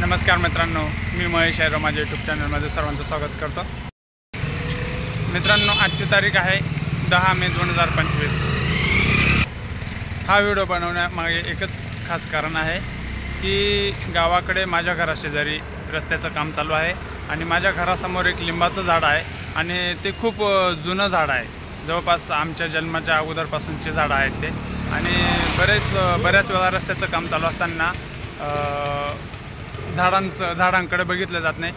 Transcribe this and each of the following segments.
नमस्कार मित्रांनो, मी महेश आहे. माझ्या यूट्यूब चॅनलमध्ये सर्वांचं स्वागत करतो. मित्रांनो, आजची तारीख आहे 10 मे 2025. हा व्हिडिओ बनवण्यामागे एकच खास कारण आहे की गावाकडे माझ्या घराशेजारी रस्त्याचं काम चालू आहे आणि माझ्या घरासमोर एक लिंबाचं झाड आहे आणि ते खूप जुनं झाड आहे. जवळपास आमच्या जन्माच्या अगोदरपासूनचे झाडं आहेत ते. आणि बऱ्याच वेळा रस्त्याचं काम चालू असताना झाडांकडे बघितलं जात नाही.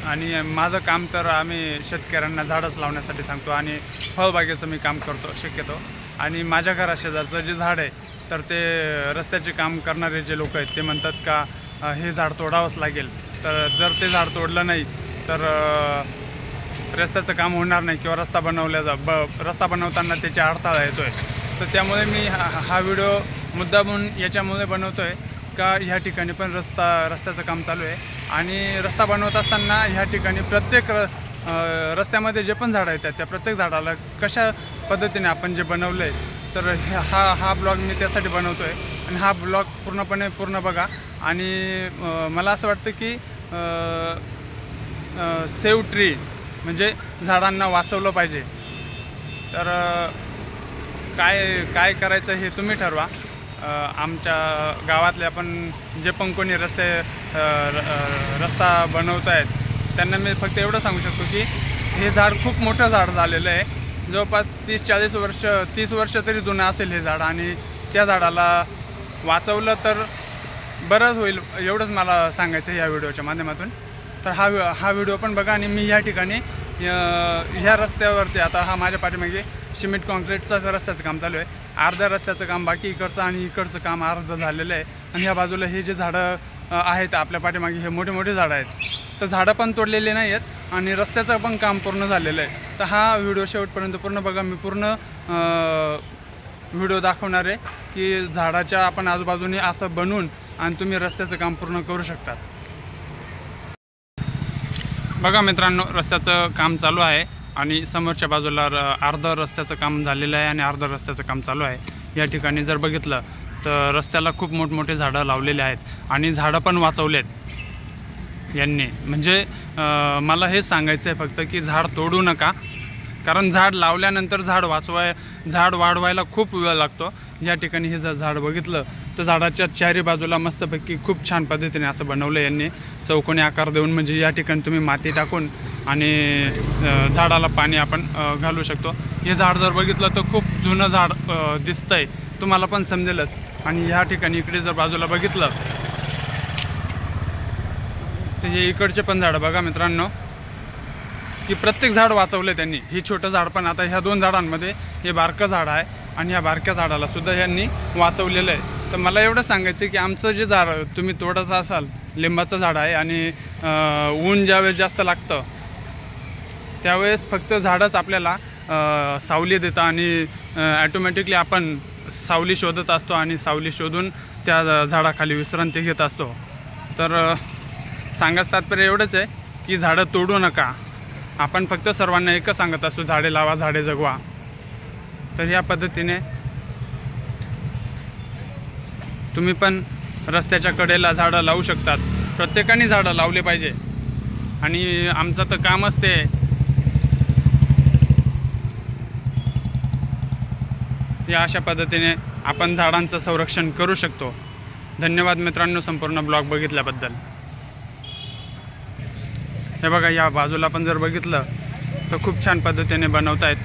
आणि माझं काम तर आम्ही शेतकऱ्यांना झाडच लावण्यासाठी सांगतो आणि फळबागेचं मी काम करतो शक्यतो. आणि माझ्या घराशेजारचं जे झाड आहे तर ते रस्त्याचे काम करणारे जे लोक आहेत ते म्हणतात का हे झाड तोडावंच लागेल. तर जर ते झाड तोडलं नाही तर रस्त्याचं काम होणार नाही किंवा रस्ता बनवताना त्याची अडथळा येतो आहे. तर त्यामुळे मी हा व्हिडिओ मुद्दामून याच्यामुळे बनवतो आहे का ह्या ठिकाणी पण रस्त्याचं काम चालू आहे. आणि रस्ता बनवत असताना ह्या ठिकाणी प्रत्येक रस्त्यामध्ये जे पण झाडं येतात त्या प्रत्येक झाडाला कशा पद्धतीने आपण जे बनवलं आहे तर हा ब्लॉग मी त्यासाठी बनवतो आहे. आणि हा ब्लॉग पूर्ण बघा. आणि मला असं वाटतं की सेव्ह ट्री म्हणजे झाडांना वाचवलं पाहिजे. तर काय करायचं हे तुम्ही ठरवा. आमच्या गावातले आपण जे पण कोणी रस्ता बनवत आहेत त्यांना मी फक्त एवढं सांगू शकतो की हे झाड खूप मोठं झाड झालेलं आहे. जवळपास 30 वर्ष तरी जुनं असेल हे झाड. आणि त्या झाडाला वाचवलं तर बरंच होईल एवढंच मला सांगायचं आहे या व्हिडिओच्या माध्यमातून. तर हा व्हिडिओ पण बघा. आणि मी या ठिकाणी ह्या रस्त्यावरती आता हा माझ्या पाठीमागे सिमेंट कॉन्क्रीटचं रस्त्याचं काम चालू आहे. अर्ध्या रस्त्याचं काम बाकी इकडचं आणि इकडचं काम अर्धं झालेलं आहे. आणि ह्या बाजूला हे जे झाडं आहेत आपल्या पाठीमागे हे मोठे झाडं आहेत. तर झाडं पण तोडलेले नाही आहेत आणि रस्त्याचं पण काम पूर्ण झालेलं आहे. तर हा व्हिडिओ शेवटपर्यंत पूर्ण बघा. मी पूर्ण व्हिडिओ दाखवणार आहे की झाडाच्या आपण आजूबाजूने असं बनवून आणि तुम्ही रस्त्याचं काम पूर्ण करू शकता. बघा मित्रांनो, रस्त्याचं काम चालू आहे आणि समोरच्या बाजूला अर्धं रस्त्याचं काम झालेलं आहे आणि अर्धं रस्त्याचं काम चालू आहे. या ठिकाणी जर बघितलं तर रस्त्याला खूप मोठमोठे झाडं लावलेले आहेत आणि झाडं पण वाचवलेत यांनी. म्हणजे मला हेच सांगायचं आहे फक्त की झाड तोडू नका. कारण झाड लावल्यानंतर झाड वाढवायला खूप वेळ लागतो. या ठिकाणी हे जर झाड बघितलं तर झाडाच्या चारी बाजूला मस्तपैकी खूप छान पद्धतीने असं बनवलं यांनी, चौकोनी आकार देऊन. म्हणजे या ठिकाणी तुम्ही माती टाकून आणि झाडाला पाणी आपण घालू शकतो. हे झाड जर बघितलं तर खूप जुनं झाड दिसतंय, तुम्हाला पण समजेलच. आणि ह्या ठिकाणी इकडे जर बाजूला बघितलं तर हे इकडचे पण झाडं बघा मित्रांनो की प्रत्येक झाड वाचवले त्यांनी. हे छोटं झाड पण आता ह्या 2 झाडांमध्ये हे बारकं झाड आहे आणि ह्या बारक्या झाडाला सुद्धा यांनी वाचवलेलं आहे. तर मला एवढं सांगायचं की आमचं जे झाड तुम्ही तोडायचं असाल, लिंबाचं झाड आहे आणि ऊन ज्यावेळेस जास्त लागतं त्यावेळेस फक्त झाडच आपल्याला सावली देतं आणि ॲटोमॅटिकली आपण सावली शोधत असतो आणि सावली शोधून त्या झाडाखाली विश्रांती घेत असतो. तर सांगायचं तात्पर्य एवढंच आहे की झाडं तोडू नका. आपण फक्त सर्वांना एकच सांगत असतो, झाडे लावा, झाडे जगवा. तर या पद्धतीने तुम्ही पण रस्त्याच्या कडेला झाडं लावू शकतात. प्रत्येकाने झाडं लावले पाहिजे. आणि आमचं तर कामच ते. या अशा पद्धतीने आपण झाडांचं संरक्षण करू शकतो. धन्यवाद मित्रांनो संपूर्ण ब्लॉग बघितल्याबद्दल. हे बघा, या बाजूला पण जर बघितलं तर खूप छान पद्धतीने बनवत आहेत.